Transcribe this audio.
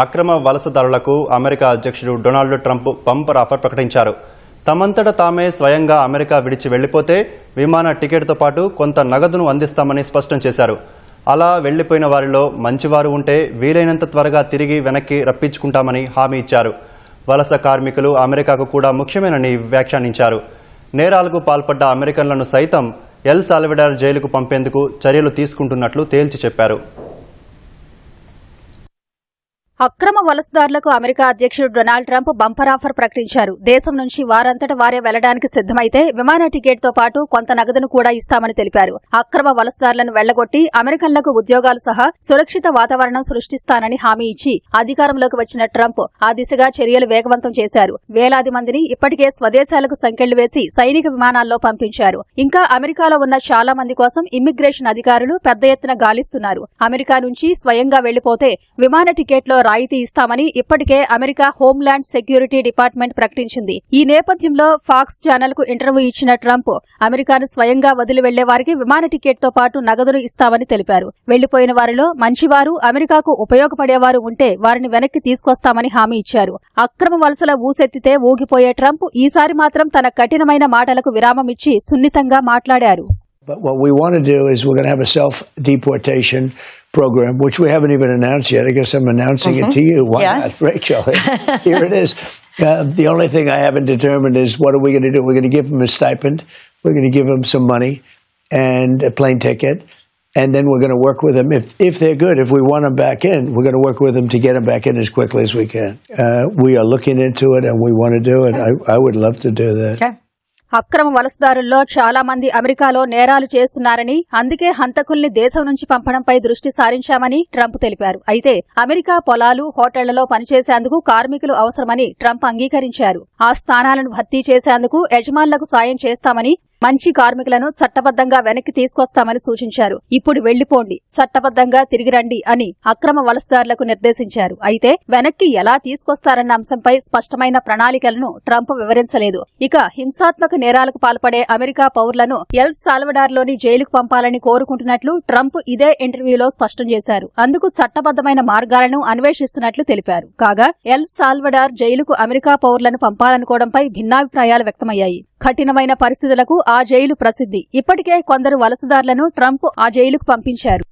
అక్రమ వలసదారులకు అమెరికా అధ్యక్షుడు Donald Trump bumper offer ప్రకటించారు. తమంతట తామే స్వయంగా అమెరికా విడిచి వెళ్లిపోతే విమాన టికెట్తో పాటు కొంత నగదును అందిస్తామని స్పష్టం చేశారు. అలా వెళ్లిపోయిన వారిలో మంచివారు ఉంటే వీలైనంత త్వరగా తిరిగి వెనక్కి రప్పించుకుంటామని హామీ ఇచ్చారు. వలస కార్మికులు అమెరికాకు కూడా ముఖ్యమేనని వ్యాఖ్యానించారు. నేరాలకు పాల్పడ్డ అమెరికన్లను సైతం ఎల్ సాల్వడార్ జైలుకు పంపేందుకు చర్యలు తీసుకుంటున్నట్లు తేల్చి చెప్పారు. అక్రమ వలసదారులకు అమెరికా అధ్యక్షుడు డొనాల్డ్ ట్రంప్ బంపర్ ఆఫర్ ప్రకటించారు. దేశం నుంచి వారంతట వారే వెళ్లడానికి సిద్దమైతే విమాన టికెట్తో పాటు కొంత నగదును కూడా ఇస్తామని తెలిపారు. అక్రమ వలసదారులను వెళ్లగొట్టి అమెరికన్లకు ఉద్యోగాలు సహా సురక్షిత వాతావరణం సృష్టిస్తానని హామీ ఇచ్చి అధికారంలోకి వచ్చిన ట్రంప్ ఆ దిశగా చర్యలు వేగవంతం చేశారు. వేలాది మందిని ఇప్పటికే స్వదేశాలకు సంకెళ్లు వేసి సైనిక విమానాల్లో పంపించారు. ఇంకా అమెరికాలో ఉన్న చాలా మంది కోసం ఇమ్మిగ్రేషన్ అధికారులు పెద్ద ఎత్తున గాలిస్తున్నారు. అమెరికా నుంచి స్వయంగా వెళ్లిపోతే విమాన టికెట్లో రాయితీ ఇస్తామని ఇప్పటికే అమెరికా హోంల్యాండ్ సెక్యూరిటీ డిపార్ట్మెంట్ ప్రకటించింది. ఈ నేపథ్యంలో ఫాక్స్ ఛానల్ కు ఇంటర్వ్యూ ఇచ్చిన ట్రంప్ అమెరికాను స్వయంగా వదిలి వెళ్లే వారికి విమాన టికెట్తో పాటు నగదును ఇస్తామని తెలిపారు. వెళ్లిపోయిన వారిలో మంచివారు, అమెరికాకు ఉపయోగపడేవారు ఉంటే వారిని వెనక్కి తీసుకొస్తామని హామీ ఇచ్చారు. అక్రమ వలసల ఊసెత్తితే ఊగిపోయే ట్రంప్ ఈసారి మాత్రం తన కఠినమైన మాటలకు విరామం ఇచ్చి సున్నితంగా మాట్లాడారు. But what we want to do is we're going to have a self-deportation program, which we haven't even announced yet. I guess I'm announcing it to you. Why not, Rachel? Here it is. The only thing I haven't determined is what are we going to do? We're going to give them a stipend. We're going to give them some money and a plane ticket. And then we're going to work with them. If they're good, if we want them back in, we're going to work with them to get them back in as quickly as we can. We are looking into it and we want to do it. I would love to do that. Okay. అక్రమ వలసదారుల్లో చాలా మంది అమెరికాలో నేరాలు చేస్తున్నారని, అందుకే హంతకుల్ని దేశం నుంచి పంపడంపై దృష్టి సారించామని ట్రంప్ తెలిపారు. అయితే అమెరికా పొలాలు, హోటళ్లలో పనిచేసేందుకు కార్మికులు అవసరమని ట్రంప్ అంగీకరించారు. ఆ స్థానాలను భర్తీ చేసేందుకు యజమానులకు సాయం చేస్తామని, మంచి కార్మికులను చట్టబద్దంగా వెనక్కి తీసుకొస్తామని సూచించారు. ఇప్పుడు వెళ్లిపోండి, చట్టబద్దంగా తిరిగి రండి అని అక్రమ వలసదారులకు నిర్దేశించారు. అయితే వెనక్కి ఎలా తీసుకొస్తారన్న అంశంపై స్పష్టమైన ప్రణాళికలను ట్రంప్ వివరించలేదు. ఇక హింసాత్మక నేరాలకు పాల్పడే అమెరికా పౌరులను ఎల్ సాల్వడార్లోని జైలుకు పంపాలని కోరుకుంటున్నట్లు ట్రంప్ ఇదే ఇంటర్వ్యూలో స్పష్టం చేశారు. అందుకు చట్టబద్దమైన మార్గాలను అన్వేషిస్తున్నట్లు తెలిపారు. కాగా ఎల్ సాల్వడార్ జైలుకు అమెరికా పౌరులను పంపాలనుకోవడంపై భిన్నాభిప్రాయాలు వ్యక్తమయ్యాయి. కఠినమైన పరిస్థితులకు ఆ జైలు ప్రసిద్ధి. ఇప్పటికే కొందరు వలసదారులను ట్రంప్ ఆ జైలుకు పంపించారు.